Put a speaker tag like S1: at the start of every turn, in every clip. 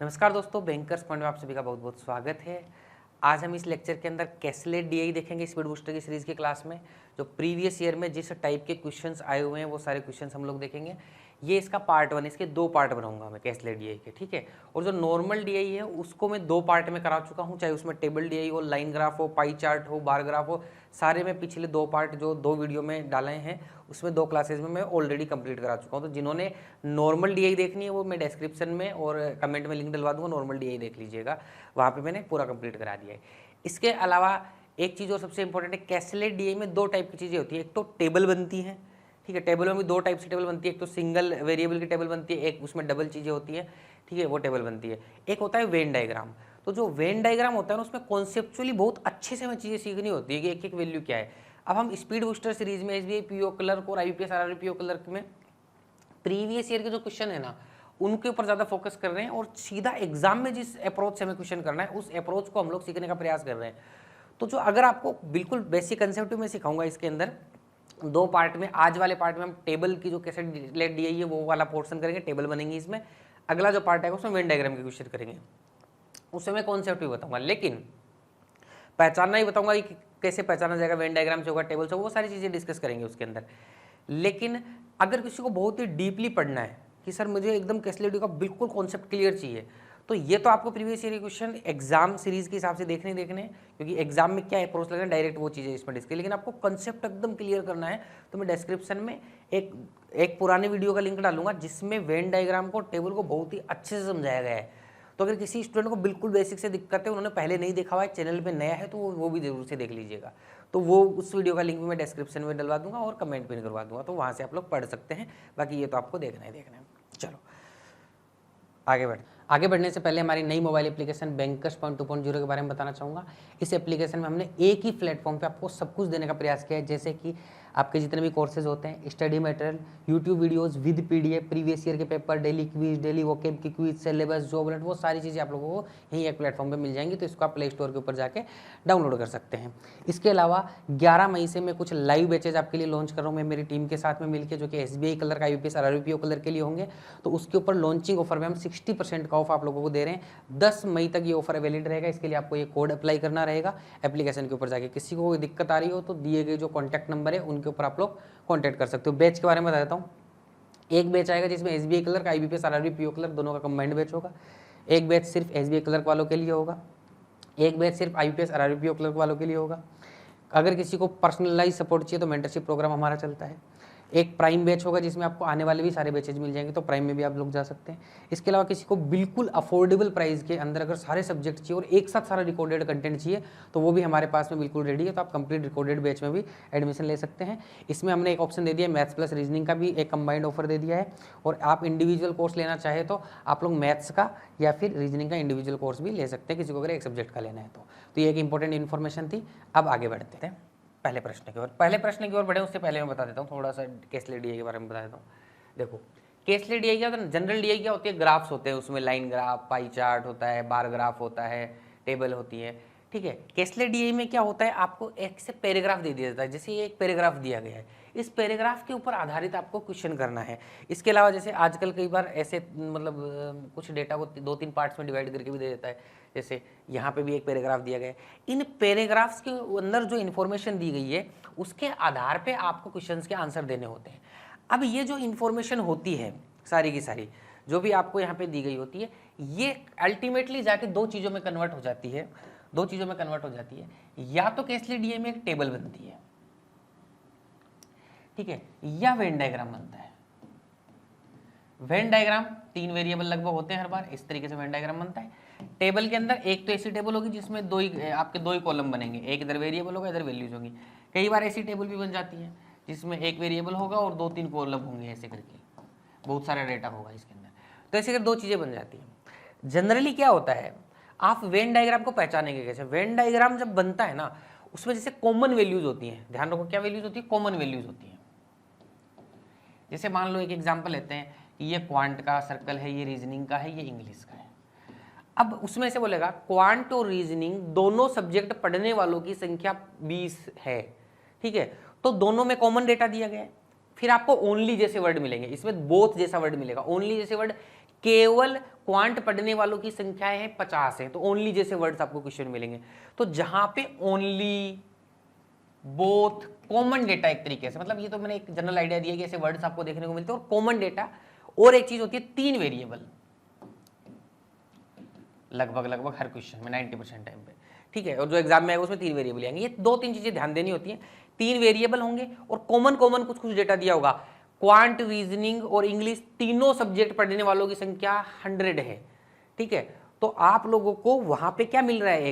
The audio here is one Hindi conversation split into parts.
S1: नमस्कार दोस्तों, बैंकर्स पॉइंट में आप सभी का बहुत बहुत स्वागत है। आज हम इस लेक्चर के अंदर कैसलेट डीआई देखेंगे स्पीड बूस्टर की सीरीज की क्लास में। जो प्रीवियस ईयर में जिस टाइप के क्वेश्चंस आए हुए हैं वो सारे क्वेश्चंस हम लोग देखेंगे। ये इसका पार्ट 1, इसके 2 पार्ट बनाऊंगा मैं कैसलेट डीआई के, ठीक है। और जो नॉर्मल डीआई है उसको मैं 2 पार्ट में करा चुका हूँ, चाहे उसमें टेबल डीआई हो, लाइन ग्राफ हो, पाई चार्ट हो, बार ग्राफ हो, सारे में पिछले 2 पार्ट जो 2 वीडियो में डाले हैं उसमें 2 क्लासेज में मैं ऑलरेडी कंप्लीट करा चुका हूँ। तो जिन्होंने नॉर्मल डीआई देखनी है वो मैं डिस्क्रिप्शन में और कमेंट में लिंक डलवा दूंगा, नॉर्मल डीआई देख लीजिएगा, वहाँ पे मैंने पूरा कंप्लीट करा दिया है। इसके अलावा एक चीज़ और सबसे इंपॉर्टेंट है, कैसलेट डीआई में 2 टाइप की चीज़ें होती है। एक तो टेबल बनती है, ठीक है, टेबल में भी 2 टाइप से टेबल बनती है। एक तो सिंगल वेरिएबल की टेबल बनती है, एक उसमें डबल चीज़ें होती हैं, ठीक है, वो टेबल बनती है। एक होता है वेन डायग्राम। तो जो वेन डायग्राम होता है ना, उसमें कॉन्सेप्चुअली बहुत अच्छे से हमें चीज़ें सीखनी होती है कि एक एक वैल्यू क्या है। अब हम स्पीड बूस्टर सीरीज में एसबीआई पीओ क्लर्क और आईपीएस आरआरबी पीओ क्लर्क में प्रीवियस ईयर के जो क्वेश्चन है ना उनके ऊपर ज़्यादा फोकस कर रहे हैं, और सीधा एग्जाम में जिस अप्रोच से हमें क्वेश्चन करना है उस अप्रोच को हम लोग सीखने का प्रयास कर रहे हैं। तो जो अगर आपको बिल्कुल बेसिक कंसेप्ट में सिखाऊंगा, इसके अंदर 2 पार्ट में, आज वाले पार्ट में हम टेबल की जो कैसेट डी है वो वाला पोर्शन करेंगे, टेबल बनेंगे इसमें। अगला जो पार्ट है उसमें वेन डायग्राम के क्वेश्चन करेंगे, उसमें मैं कॉन्सेप्ट भी बताऊंगा, लेकिन पहचानना ही बताऊंगा कि कैसे पहचाना जाएगा, वेन डायग्राम से होगा, टेबल से, वो सारी चीज़ें डिस्कस करेंगे उसके अंदर। लेकिन अगर किसी को बहुत ही डीपली पढ़ना है कि सर मुझे एकदम कैसलेट का बिल्कुल कॉन्सेप्ट क्लियर चाहिए, तो ये तो आपको प्रीवियस ईयर के क्वेश्चन एग्जाम सीरीज के हिसाब से देखने क्योंकि एग्जाम में क्या अप्रोच लगना है डायरेक्ट वो चीज़ें इसमें डिस्कस। लेकिन आपको कंसेप्ट एकदम क्लियर करना है तो मैं डिस्क्रिप्शन में एक पुराने वीडियो का लिंक डालूंगा जिसमें वेन डायग्राम को, टेबल को बहुत ही अच्छे से समझाया गया है। तो अगर किसी स्टूडेंट को बिल्कुल बेसिक से दिक्कत है, उन्होंने पहले नहीं देखा हुआ है, चैनल पे नया है, तो वो भी जरूर से देख लीजिएगा। तो वो उस वीडियो का लिंक भी मैं डिस्क्रिप्शन में डलवा दूंगा और कमेंट पिन करवा दूंगा, तो वहाँ से आप लोग पढ़ सकते हैं। बाकी ये तो आपको देखना है। चलो आगे बढ़ने से पहले हमारी नई मोबाइल एप्लीकेशन बैंकर्स पॉइंट 2.0 के बारे में बताना चाहूँगा। इस एप्लीकेशन में हमने एक ही प्लेटफॉर्म पे आपको सब कुछ देने का प्रयास किया है, जैसे कि आपके जितने भी कोर्सेज होते हैं, study material, YouTube videos with PDF, previous year के paper, daily quiz, daily vocab की क्विज, सिलेबस, जॉब अलर्ट, वो सारी चीज़ें आप लोगों को यहीं एक प्लेटफॉर्म पर मिल जाएंगी। तो इसको आप प्ले स्टोर के ऊपर जाके डाउनलोड कर सकते हैं। इसके अलावा 11 मई से मैं कुछ लाइव बैचेज आपके लिए लॉन्च कर रहा हूँ, मैं मेरी टीम के साथ में मिलकर, जो कि SBI clerk, IPS RRB PO clerk के लिए होंगे। तो उसके ऊपर लॉन्चिंग ऑफर में हम 60% का ऑफ आप लोगों को दे रहे हैं। 10 मई तक ये ऑफर वैलिड रहेगा। इसके लिए आपको ये कोड अप्लाई करना रहेगा एप्लीकेशन के ऊपर जाके। किसी को कोई दिक्कत आ रही हो तो दिए गए जो कॉन्टैक्ट नंबर है उनके ऊपर आप लोग कॉन्टैक्ट कर सकते हो। बैच के बारे में बता देता हूँ। एक बैच आएगा जिसमें SBI clerk, IBPS RRB PO clerk दोनों का कंबाइंड बैच होगा। एक बैच सिर्फ एसबीआई क्लर्क वालों के लिए होगा, एक बैच सिर्फ आईपीएस आरआरबी पीओ क्लर्क वालों के लिए होगा। अगर किसी को पर्सनलाइज सपोर्ट चाहिए तो मेंटरशिप प्रोग्राम हमारा चलता है। एक प्राइम बैच होगा जिसमें आपको आने वाले भी सारे बैचेज मिल जाएंगे, तो प्राइम में भी आप लोग जा सकते हैं। इसके अलावा किसी को बिल्कुल अफोर्डेबल प्राइस के अंदर अगर सारे सब्जेक्ट चाहिए और एक साथ सारा रिकॉर्डेड कंटेंट चाहिए तो वो भी हमारे पास में बिल्कुल रेडी है। तो आप कंप्लीट रिकॉर्डेड बैच में भी एडमिशन ले सकते हैं। इसमें हमने एक ऑप्शन दे दिया है, मैथ्स प्लस रीजनिंग का भी एक कंबाइंड ऑफर दे दिया है। और आप इंडिविजुअल कोर्स लेना चाहे तो आप लोग मैथ्स का या फिर रीजनिंग का इंडिविजुअल कोर्स भी ले सकते हैं, किसी को अगर एक सब्जेक्ट का लेना है तो ये एक इंपॉर्टेंट इन्फॉर्मेशन थी। अब आगे बढ़ते हैं पहले प्रश्न की ओर बढ़े उससे पहले मैं बता देता हूँ थोड़ा सा कैसलेट डीआई के बारे में बता देता हूँ। देखो, कैसलेट डीआई क्या होता है, जनरल डीआई क्या होती है, ग्राफ्स होते हैं, उसमें लाइन ग्राफ, पाई चार्ट होता है, बार ग्राफ होता है, टेबल होती है, ठीक है। कैसलेट डीआई में क्या होता है, आपको एक से पैराग्राफ दे दिया जाता है। जैसे ये एक पैराग्राफ दिया गया है, इस पैराग्राफ के ऊपर आधारित आपको क्वेश्चन करना है। इसके अलावा जैसे आजकल कई बार ऐसे मतलब कुछ डेटा को 2-3 पार्ट्स में डिवाइड करके भी दे देता है। जैसे यहाँ पे भी एक पैराग्राफ दिया गया है। इन पैराग्राफ्स के अंदर जो इन्फॉर्मेशन दी गई है उसके आधार पे आपको क्वेश्चंस के आंसर देने होते हैं। अब ये जो इन्फॉर्मेशन होती है सारी की सारी जो भी आपको यहाँ पे दी गई होती है, ये अल्टीमेटली जाके 2 चीज़ों में कन्वर्ट हो जाती है। 2 चीज़ों में कन्वर्ट हो जाती है, या तो कैसलेट डीआई में एक टेबल बनती है, ठीक है, या वेन डायग्राम बनता है। वेन डायग्राम 3 वेरिएबल लगभग होते हैं हर बार, इस तरीके से वेन डायग्राम बनता है। टेबल के अंदर एक तो ऐसी टेबल होगी जिसमें आपके 2 ही कॉलम बनेंगे, एक इधर वेरिएबल होगा, इधर वैल्यूज होंगी। कई बार ऐसी टेबल भी बन जाती है जिसमें एक वेरिएबल होगा और 2-3 कॉलम होंगे, ऐसे करके बहुत सारा डेटा होगा इसके अंदर। तो ऐसे करके 2 चीज़ें बन जाती हैं। जनरली क्या होता है, आप वेन डायग्राम को पहचानेंगे कैसे। वेन डायग्राम जब बनता है ना, उसमें जैसे कॉमन वैल्यूज होती हैं, ध्यान रखो क्या वैल्यूज होती है, कॉमन वैल्यूज होती हैं। जैसे मान लो एक एग्जाम्पल लेते हैं कि ये क्वांट का सर्कल है, ये रीजनिंग का है, ये इंग्लिश का है। अब उसमें से बोलेगा क्वांट और रीजनिंग दोनों सब्जेक्ट पढ़ने वालों की संख्या 20 है, ठीक है। तो दोनों में कॉमन डेटा दिया गया है। फिर आपको ओनली जैसे वर्ड मिलेंगे, इसमें बोथ जैसा वर्ड मिलेगा। ओनली जैसे वर्ड केवल क्वांट पढ़ने वालों की संख्या है 50 है, तो ओनली जैसे वर्ड्स आपको क्वेश्चन मिलेंगे। तो जहां पे ओनली, बोथ, कॉमन डेटा, एक तरीके से मतलब ये तो मैंने एक जनरल आइडिया दिया कि ऐसे वर्ड्स आपको देखने को मिलते हैं, और कॉमन डेटा, और एक चीज होती है 3 वेरिएबल, लगभग हर क्वेश्चन में 90% टाइम पे, ठीक है, और जो एग्जाम में आएगा उसमें 3 वेरिएबल आएंगे। ये 2-3 चीजें ध्यान देनी होती हैं, 3 वेरिएबल होंगे और कॉमन कुछ डेटा दिया होगा। क्वांट, रीजनिंग और इंग्लिश तीनों सब्जेक्ट पढ़ने वालों की संख्या 100 है, ठीक है। तो आप लोगों को वहां पे क्या मिल रहा है,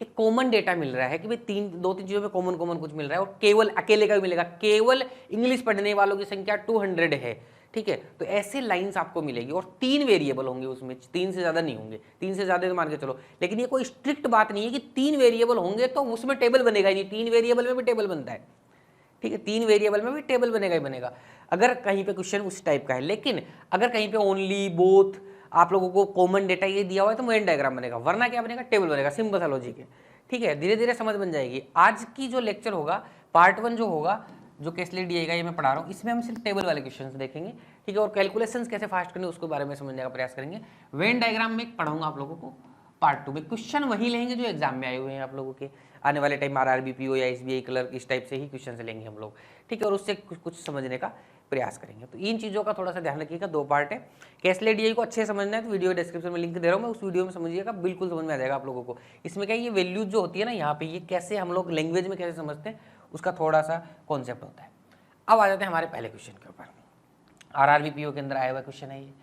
S1: एक कॉमन डेटा मिल रहा है कि भाई 2-3 चीजों में कॉमन कुछ मिल रहा है, और केवल अकेले का भी मिलेगा, केवल इंग्लिश पढ़ने वालों की संख्या 200 है, ठीक है। तो ऐसे लाइंस आपको मिलेगी, और 3 वेरिएबल होंगे उसमें, 3 से ज्यादा नहीं होंगे, 3 से ज्यादा तो मान के चलो, लेकिन ये कोई स्ट्रिक्ट बात नहीं है कि 3 वेरिएबल होंगे तो उसमें टेबल बनेगा ही नहीं, 3 वेरिएबल में भी टेबल बनता है, ठीक है, 3 वेरिएबल में भी टेबल बनेगा ही बनेगा अगर कहीं पे क्वेश्चन उस टाइप का है। लेकिन अगर कहीं पे ओनली, बोथ, आप लोगों को कॉमन डेटा ये दिया हुआ है तो वेन डायग्राम बनेगा, वरना क्या बनेगा, टेबल बनेगा। सिंपल सा लॉजिक है, ठीक है, धीरे धीरे समझ बन जाएगी। आज की जो लेक्चर होगा, पार्ट 1 जो होगा, जो केस स्टडी दिएगा ये मैं पढ़ा रहा हूँ, इसमें हम सिर्फ टेबल वाले क्वेश्चंस देखेंगे, ठीक है, और कैलकुलेशंस कैसे फास्ट करने उसके बारे में समझने का प्रयास करेंगे। वेन डायग्राम में पढ़ाऊंगा आप लोगों को पार्ट 2 में। क्वेश्चन वही लेंगे जो एग्जाम में आए हुए हैं आप लोगों के, आने वाले टाइम आरआरबी, पीओ या एसबीआई क्लर्क, इस टाइप से ही क्वेश्चन लेंगे हम लोग, ठीक है, और उससे कुछ समझने का प्रयास करेंगे। तो इन चीज़ों का थोड़ा सा ध्यान रखिएगा, 2 पार्ट है। कैसले डीआई को अच्छे समझना है तो वीडियो डिस्क्रिप्शन में लिंक दे रहा हूँ मैं, उस वीडियो में समझिएगा, बिल्कुल समझ में आ जाएगा आप लोगों को। इसमें क्या ये वैल्यूज जो होती है ना यहाँ पे, ये कैसे हम लोग लैंग्वेज में कैसे समझते हैं उसका थोड़ा सा कॉन्सेप्ट होता है। अब आ जाते हैं हमारे पहले क्वेश्चन के ऊपर। आरआरबी पीओ के अंदर आया हुआ क्वेश्चन है ये,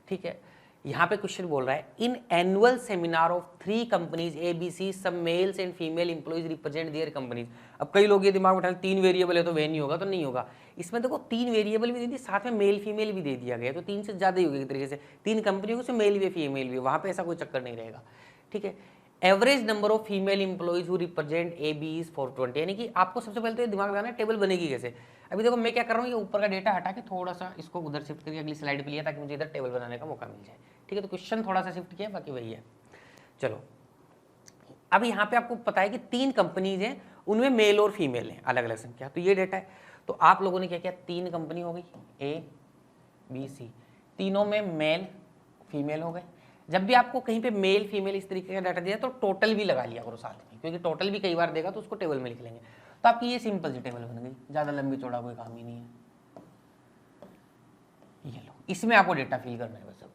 S1: ठीक है। यहाँ पे क्वेश्चन बोल रहा है, in annual seminar of 3 companies ABC, some males and female employees represent their companies. अब कई लोग ये दिमाग में उठाए 3 वेरिएबल है तो वह नहीं होगा, तो नहीं होगा। इसमें देखो 3 वेरिएबल भी दे दी, साथ में मेल फीमेल भी दे दिया गया, तो 3 से ज्यादा ही होगी एक तरीके से, 3 कंपनियों से मेल भी फीमेल भी, वहां पे ऐसा कोई चक्कर नहीं रहेगा, ठीक है। Average number of female employees who represent A B is 420, यानी कि आपको सबसे पहले तो ये दिमाग लगाना है टेबल बनेगी कैसे। अभी देखो मैं क्या कर रहा हूँ, ये ऊपर का डेटा हटा के थोड़ा सा इसको उधर शिफ्ट करके अगली स्लाइड पे लिया ताकि मुझे इधर टेबल बनाने का मौका मिल जाए, ठीक है। तो क्वेश्चन थोड़ा सा शिफ्ट किया, बाकी वही है। चलो अब यहाँ पे आपको पता है कि 3 कंपनीज हैं, उनमें मेल और फीमेल है, अलग अलग संख्या, तो ये डेटा है। तो आप लोगों ने क्या किया, 3 कंपनी हो गई, ए बी सी, तीनों में मेल फीमेल हो गए। जब भी आपको कहीं पे मेल फीमेल इस तरीके का डाटा दिया तो टोटल भी लगा लिया करो साथ में, क्योंकि टोटल भी कई बार देगा तो उसको टेबल में लिख लेंगे। तो आपकी ये सिंपल सी टेबल बन गई, ज़्यादा लंबी चौड़ा कोई काम ही नहीं है। ये लो, इसमें आपको डेटा फिल करना है बस। अब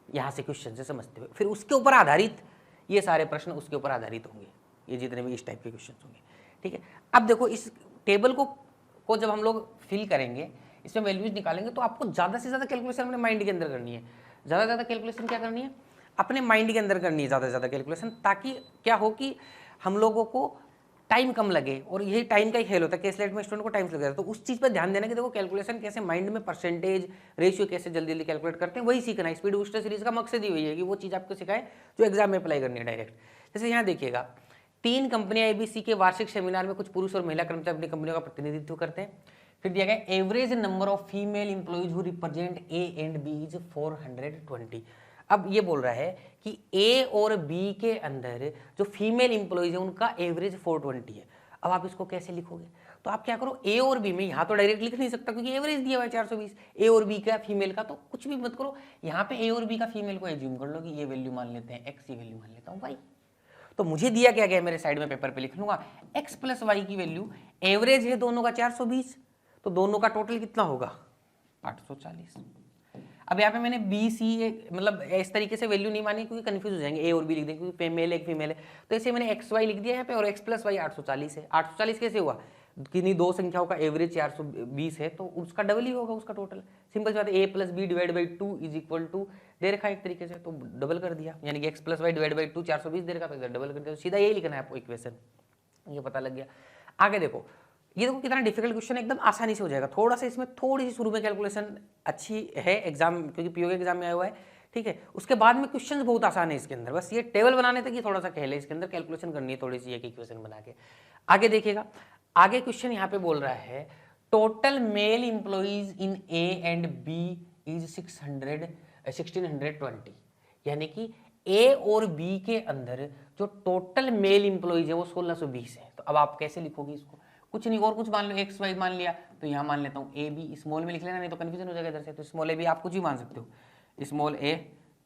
S1: यहाँ से क्वेश्चन से समझते हुए फिर उसके ऊपर आधारित ये सारे प्रश्न उसके ऊपर आधारित होंगे, ये जितने भी इस टाइप के क्वेश्चन होंगे, ठीक है। अब देखो इस टेबल को जब हम लोग फिल करेंगे, इसमें वैल्यूज निकालेंगे, तो आपको ज़्यादा से ज़्यादा कैलकुलेशन अपने माइंड के अंदर करनी है। ज़्यादा से ज़्यादा कैलकुलेशन क्या करनी है, अपने माइंड के अंदर करनी है ज़्यादा से ज़्यादा कैलकुलेशन, ताकि क्या हो कि हम लोगों को टाइम कम लगे, और यही टाइम का ही खेल होता है, केसलेट में स्टूडेंट को टाइम लग तो उस चीज़ पर ध्यान देना कि देखो कैलकुलेशन कैसे माइंड में परसेंटेज रेशियो कैसे जल्दी जल्दी कैलकुलेट करते हैं, वही सीखना है। स्पीड बूस्टर सीरीज का मकसद ही वही है कि वो चीज़ आपको सिखाए जो एग्जाम में अप्लाई करनी है डायरेक्ट। जैसे यहाँ देखिएगा, 3 कंपनियां एबीसी के वार्षिक सेमिनार में कुछ पुरुष और महिला कर्मचारी अपनी कंपनियों का प्रतिनिधित्व करते हैं। फिर दिया गया average number of female employees who represent A and B is 420। अब ये बोल रहा है कि ए और बी के अंदर जो फीमेल एम्प्लॉइज है उनका एवरेज 420 है। अब आप इसको कैसे लिखोगे, तो आप क्या करो, ए और बी में यहाँ तो डायरेक्ट लिख नहीं सकता क्योंकि एवरेज दिया हुआ है 420, ए और बी का फीमेल का, तो कुछ भी मत करो, यहाँ पे ए और बी का फीमेल को एज्यूम कर लो कि ये वैल्यू मान लेते हैं एक्स, ये वैल्यू मान लेता हूँ वाई। तो मुझे दिया क्या गया, मेरे साइड में पेपर पे लिख लूंगा एक्स प्लस वाई की वैल्यू, एवरेज है दोनों का 420, तो दोनों का टोटल कितना होगा 840। अब यहाँ पे मैंने बी सी मतलब इस तरीके से वैल्यू नहीं मानी क्योंकि कंफ्यूज हो जाएंगे, ए और बी लिख देंगे क्योंकि मेल एक फीमेल है, तो ऐसे मैंने एक्स वाई लिख दिया यहाँ पे, और एक्स प्लस वाई 840 है। 840 कैसे हुआ, किन्हीं 2 संख्याओं का एवरेज 420 है तो उसका डबल ही होगा उसका टोटल। सिंपल सी बात है, A plus B divide by 2 is equal to दे रखा है एक तरीके से, तो डबल कर दिया, यानी कि X plus Y divide by 2 420 दे रखा, तो डबल कर दिया, तो सीधा यही लिखना है आपको इक्वेशन, ये पता लग गया। आगे देखो, ये देखो कितना डिफिकल्ट क्वेश्चन है, एकदम आसानी से हो जाएगा। थोड़ा सा इसमें थोड़ी सी शुरू में कैलकुलेशन अच्छी है एग्जाम, क्योंकि पीओ के एग्जाम में आया हुआ है, ठीक है। उसके बाद में क्वेश्चन बहुत आसान है इसके अंदर, बस ये टेबल बनाने तक ये थोड़ा सा खेल है, इसके अंदर कैलकुलेशन करनी है थोड़ी सी एक इक्वेशन बना के। आगे देखिएगा, आगे क्वेश्चन यहाँ पे बोल रहा है total male employees in A and B is 1620, यानी कि ए और बी के अंदर जो टोटल मेल एम्प्लॉइज है वो 1620 है। तो अब आप कैसे लिखोगे इसको, कुछ नहीं और कुछ मान लो, एक्स वाई मान लिया, तो यहाँ मान लेता हूँ ए बी, स्मॉल में लिख लेना नहीं तो कन्फ्यूजन हो जाएगा इधर से, तो स्मॉल ए बी आप कुछ ही मान सकते हो, स्मॉल ए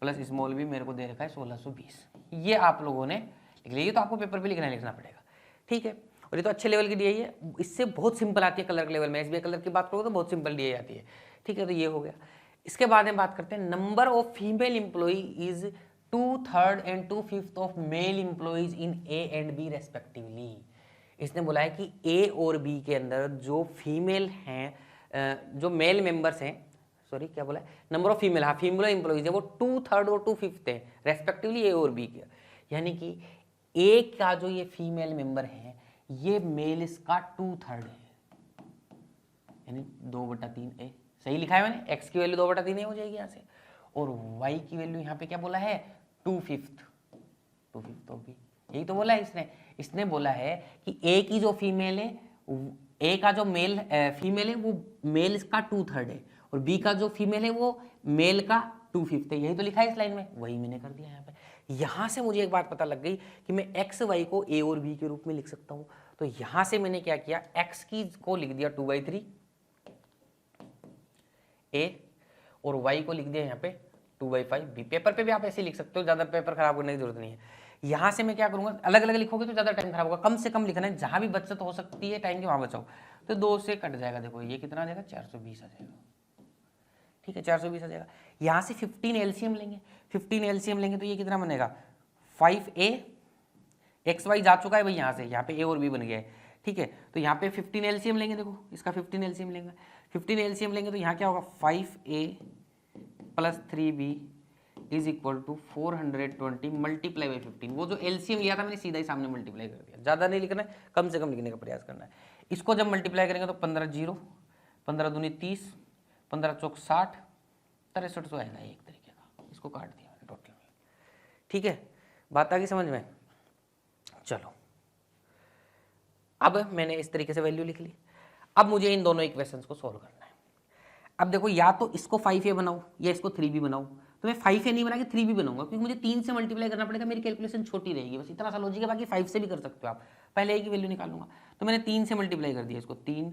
S1: प्लस स्मॉल बी मेरे को दे रखा है 1620। ये आप लोगों ने लिख लिया, ये तो आपको पेपर पे लिखना पड़ेगा, ठीक है। और ये तो अच्छे लेवल की डी है, इससे बहुत सिंपल आती है कलर के लेवल में, एसबीआई कलर की बात करो तो बहुत सिंपल डी आती है, ठीक है। तो ये हो गया। इसके बाद हम बात करते हैं number of female employee is 2/3 and 2/5 of male employees in A and B respectively. इसने बोला है कि ए और बी के अंदर जो फीमेल हैं, जो मेल मेंबर्स हैं, सॉरी क्या बोला है, नंबर ऑफ फीमेल, हाँ फीमेल एम्प्लॉइज है वो 2/3 और 2/5 है रेस्पेक्टिवली ए और बी के। यानी कि ए का जो ये फीमेल मेंबर है ये मेल इसका 2/3 है, यानी 2/3 ए। सही लिखा है मैंने, एक्स की वैल्यू 2/3 ए हो जाएगी यहाँ से, और वाई की वैल्यू यहाँ पे क्या बोला है 2/5 तो भी यही तो बोला है इसने बोला है कि ए की जो फीमेल है, ए का जो मेल फीमेल है वो मेल इसका 2/3 है, और बी का जो फीमेल है वो मेल का 2/5 है। यही तो लिखा है इस लाइन में, वही मैंने कर दिया यहाँ पे। यहाँ से मुझे एक बात पता लग गई कि मैं एक्स वाई को ए और बी के रूप में लिख सकता हूँ। तो यहाँ से मैंने क्या किया, एक्स की को लिख दिया 2/3 ए, और वाई को लिख दिया यहाँ पे 2/5 बी। पेपर पे भी आप ऐसे लिख सकते हो, ज़्यादा पेपर खराब करने की जरूरत नहीं है। यहाँ से मैं क्या करूँगा, अलग अलग लिखोगे तो ज़्यादा टाइम खराब होगा, कम से कम लिखना है, जहाँ भी बचत हो सकती है टाइम की वहाँ बचाओ। तो 2 से कट जाएगा, देखो ये कितना आ जाएगा 420 आ जाएगा, ठीक है 420 आ जाएगा। यहाँ से 15 एलसीएम लेंगे, 15 एलसीएम लेंगे तो ये कितना बनेगा 5a, एक्स वाई जा चुका है भाई यहाँ से, यहाँ पे ए और बी बन गया है, ठीक है। तो यहाँ पे 15 एलसीएम लेंगे, देखो इसका 15 एलसीएम लेंगे, 15 एलसीएम लेंगे तो यहाँ क्या होगा 5a plus 3b is equal to 420 multiply by 15। वो जो एलसीएम लिया था मैंने सीधा ही सामने मल्टीप्लाई कर दिया, ज़्यादा नहीं लिखना है, कम से कम लिखने का प्रयास करना है। इसको जब मल्टीप्लाई करेंगे तो 15 0, 15 दूनी 30, 15 चौक 60, 6300 आएगा एक तरीके का। इसको काट दिया मैंने टोटल में, ठीक है। बात आ गई समझ में। चलो अब मैंने इस तरीके से वैल्यू लिख ली। अब मुझे इन दोनों इक्वेशंस को सोल्व करना है। अब देखो या तो इसको 5a बनाऊं या इसको 3b बनाऊं, तो मैं 5a नहीं बना के 3b बनाऊंगा, क्योंकि मुझे 3 से मल्टीप्लाई करना पड़ेगा, मेरी कैलकुलेशन छोटी रहेगी, बस इतना सा लॉजिक है। बाकी 5 से भी कर सकते हो आप, पहले a की वैल्यू निकालूंगा। तो मैंने 3 से मल्टीप्लाई कर दिया इसको, 3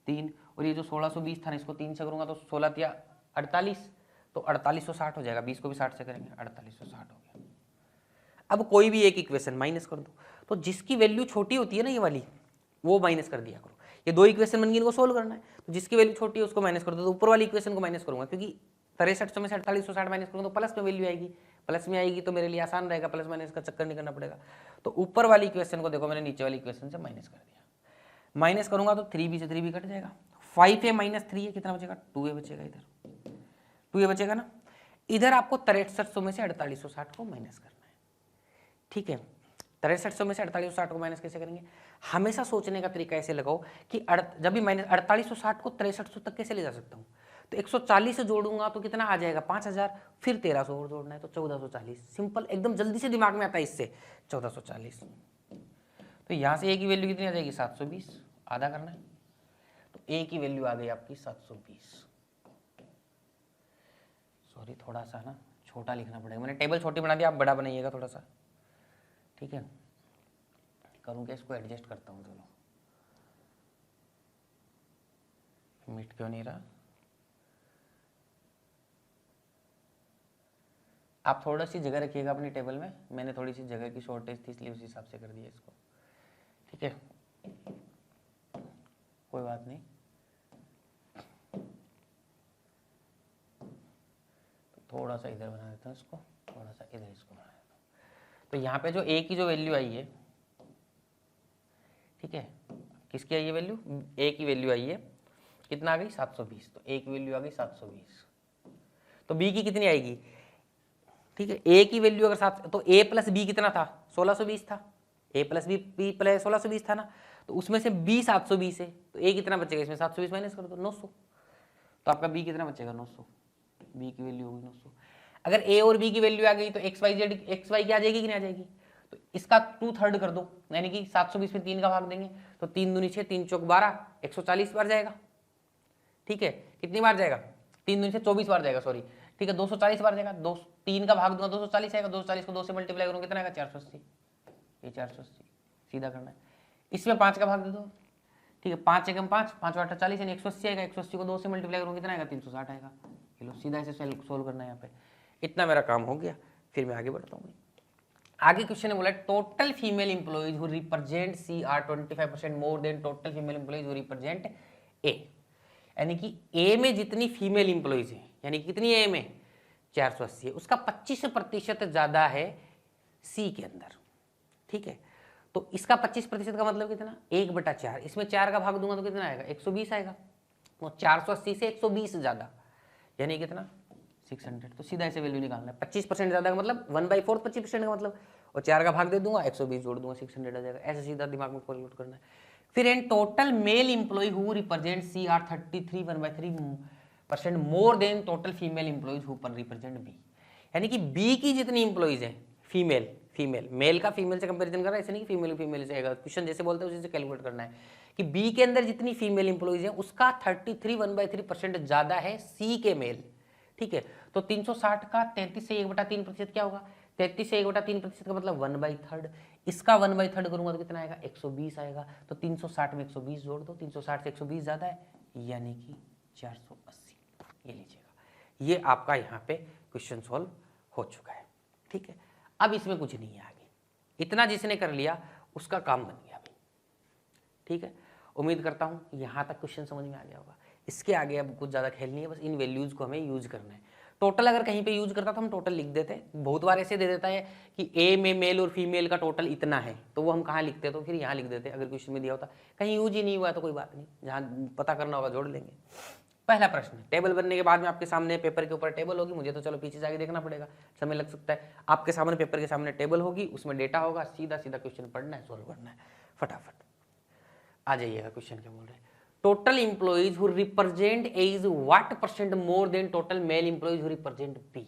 S1: 3, और ये जो 1620 था ना इसको 3 से करूंगा तो 16 या 48, तो 4860 हो जाएगा। 20 को भी 60 से करेंगे, 4860 हो गया। अब कोई भी एक इक्वेशन माइनस कर दो, तो जिसकी वैल्यू छोटी होती है ना ये वाली, वो माइनस कर दिया करो। ये 2 इक्वेशन बन गई, इनको सोल्व करना है, तो जिसकी वैल्यू छोटी है उसको माइनस कर दो। तो ऊपर वाली इक्वेशन को माइनस करूंगा, क्योंकि 6300 में से 4860 माइनस करूंगा तो प्लस में वैल्यू आएगी, प्लस में आएगी तो मेरे लिए आसान रहेगा, प्लस माइनस का चक्कर नहीं करना पड़ेगा। तो ऊपर वाली इक्वेशन को देखो मैंने नीचे वाली इक्वेशन से माइनस कर दिया, माइनस करूंगा तो 3b से 3b कट जाएगा, 5a माइनस 3 है कितना बचेगा 2a बचेगा, इधर 2a बचेगा ना। इधर आपको 6300 में से 4860 को माइनस करना है, ठीक है। 6300 में से 4860 को माइनस कैसे करेंगे, हमेशा सोचने का तरीका ऐसे लगाओ कि जब भी माइनस 4860 को 6300 तक कैसे ले जा सकता हूँ, तो 140 से जोड़ूंगा तो कितना आ जाएगा 5000, फिर 1300 और जोड़ना है तो 1440। सिंपल, एकदम जल्दी से दिमाग में आता है इससे 1440। तो यहाँ से ए की वैल्यू कितनी आ जाएगी 720, आधा करना है, तो ए की वैल्यू आ गई आपकी 720। सॉरी थोड़ा सा ना छोटा लिखना पड़ेगा, मैंने टेबल छोटी बना दिया, आप बड़ा बनाइएगा थोड़ा सा, ठीक है। करूँ क्या, इसको एडजस्ट करता हूँ, चलो मिट क्यों नहीं रहा। आप थोड़ा सी जगह रखिएगा अपनी टेबल में, मैंने थोड़ी सी जगह की शॉर्टेज थी इसलिए उस हिसाब से कर दिया इसको, ठीक है कोई बात नहीं। तो थोड़ा सा इधर बना देता हूँ इसको, थोड़ा सा इधर इसको बना देता हूँ। तो यहाँ पे जो ए की जो वैल्यू आई है, ठीक है, किसकी आई है वैल्यू, ए की वैल्यू आई है कितना आ गई 720, तो ए की वैल्यू आ गई 720। तो बी की कितनी आएगी, ठीक है, ए की वैल्यू अगर 7, तो ए प्लस बी कितना था 1620 था, ए प्लस बी प्लस 1620 था ना, तो उसमें से बी 720 है, तो ए कितना बचेगा इसमें 720 माइनस कर दो 900, तो आपका बी कितना बचेगा 900, बी की वैल्यू होगी 900। अगर ए और बी की वैल्यू आ गई तो एक्स वाई की आ जाएगी कि नहीं आ जाएगी, तो इसका 2/3 कर दो, यानी कि 720 में 3 का भाग देंगे, तो 3 दूनी 6, 3 चौक 12, 140 बार जाएगा, ठीक है। कितनी बार जाएगा, 3 दूनी 6 24 बार जाएगा, सॉरी, ठीक है 240 बार जाएगा, 3 का भाग दूंगा 240 आएगा, 240 को 2 से मल्टीप्लाई करूंगा कितना आएगा 480, ये 480 सीधा करना है। इसमें 5 का भाग दे दो, ठीक है 5 एकम 5, 5 8 40 यानी 180 आएगा, 180 को 2 से मल्टीप्लाई करूंगा कितना आएगा 360 आएगा। चलो सीधा ऐसे सोल्व करना है यहाँ पे। इतना मेरा काम हो गया, फिर मैं आगे बढ़ता हूँ। आगे क्वेश्चन ने बोला total female employees who represent C are 25% more than total female employees who represent A. यानी कि ए में जितनी फीमेल इंप्लॉइज हैं, यानी कितनी ए में 480 है, उसका 25% ज्यादा है सी के अंदर। ठीक है, तो इसका 25% का मतलब कितना, 1/4। इसमें 4 का भाग दूंगा तो कितना आएगा, 120 आएगा। तो 480 से 120 ज्यादा यानी कितना, 600। तो सीधा ऐसे वैल्यू निकालना है। 25% ज्यादा का मतलब 1/4 25% का मतलब, और 4 का भाग दे दूंगा, 120 जोड़ दूंगा, 600 आ जाएगा। ऐसे सीधा दिमाग में कैलकुलेट करना है। फिर इन total male employee who represent C are 33 1/3% more than total female employees who represent B. यानी कि बी की जितनी इंप्लॉइज हैं फीमेल, मेल का फीमेल से कंपैरिजन करना है, ऐसे नहीं कि फीमेल से आएगा, क्वेश्चन जैसे बोलते हैं उसी से कैलकुलेट करना है कि बी के अंदर जितनी फीमेल इंप्लॉइज हैं उसका 33 1/3% ज्यादा है सी के मेल। ठीक है, तो 360 का 33 से 1/3% क्या होगा, 33 से 1/3% का मतलब 1/3। इसका 1/3 करूंगा तो कितना आएगा, 120 आएगा। तो 360 में 120 जोड़ दो, 360 से 120 ज्यादा है यानी कि 480। ये लीजिएगा, ये आपका यहाँ पे क्वेश्चन सॉल्व हो चुका है। ठीक है, अब इसमें कुछ नहीं है आगे, इतना जिसने कर लिया उसका काम बन गया अभी। ठीक है, उम्मीद करता हूँ यहाँ तक क्वेश्चन समझ में आ गया होगा। इसके आगे अब कुछ ज़्यादा खेल नहीं है, बस इन वैल्यूज़ को हमें यूज करना है। टोटल अगर कहीं पे यूज करता तो हम टोटल लिख देते, बहुत बार ऐसे दे देता है कि ए में मेल और फीमेल का टोटल इतना है, तो वो हम कहाँ लिखते, तो फिर यहाँ लिख देते अगर क्वेश्चन में दिया होता। कहीं यूज ही नहीं हुआ तो कोई बात नहीं, जहाँ पता करना होगा जोड़ लेंगे। पहला प्रश्न, टेबल बनने के बाद में आपके सामने पेपर के ऊपर टेबल होगी, मुझे तो चलो पीछे जाके देखना पड़ेगा, समय लग सकता है। आपके सामने पेपर के सामने टेबल होगी, उसमें डेटा होगा, सीधा सीधा क्वेश्चन पढ़ना है, सोल्व करना है फटाफट। आ जाइएगा, क्वेश्चन क्या बोल रहे हैं, total employees who represent A is what percent more than total male employees who represent B.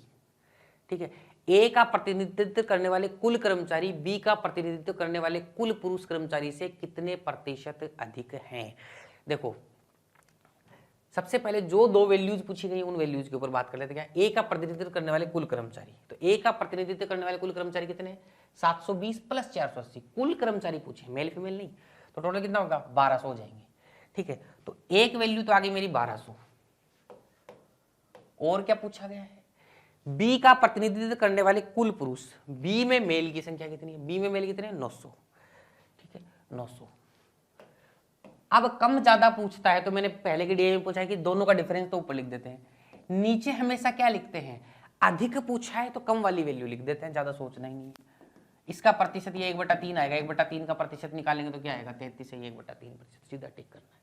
S1: ठीक है, ए का प्रतिनिधित्व करने वाले कुल कर्मचारी बी का प्रतिनिधित्व करने वाले कुल पुरुष कर्मचारी से कितने प्रतिशत अधिक हैं। देखो, सबसे पहले जो दो वैल्यूज पूछी गई उन वैल्यूज के ऊपर बात कर लेते हैं। ए का प्रतिनिधित्व करने वाले कुल कर्मचारी, तो ए का प्रतिनिधित्व करने वाले कुल कर्मचारी कितने, 720 प्लस 480। कुल कर्मचारी पूछे, मेल फीमेल नहीं, तो टोटल कितना होगा, 1200 हो जाएंगे। ठीक है, तो एक वैल्यू तो आ गई मेरी 1200। और क्या पूछा गया है, बी का प्रतिनिधित्व करने वाले कुल पुरुष, बी में मेल की संख्या कितनी है, बी में मेल कितने हैं, 900। ठीक है, 900। अब कम ज्यादा पूछता है तो मैंने पहले के डीए में पूछा है कि दोनों का डिफरेंस तो ऊपर लिख देते हैं, नीचे हमेशा क्या लिखते हैं, अधिक पूछा है तो कम वाली वैल्यू लिख देते हैं, ज्यादा सोचना ही नहीं है। इसका प्रतिशत ये 1/3 आएगा, 1/3 का प्रतिशत निकालेंगे तो क्या आएगा, 33 से 1/3%, सीधा टिक करना है।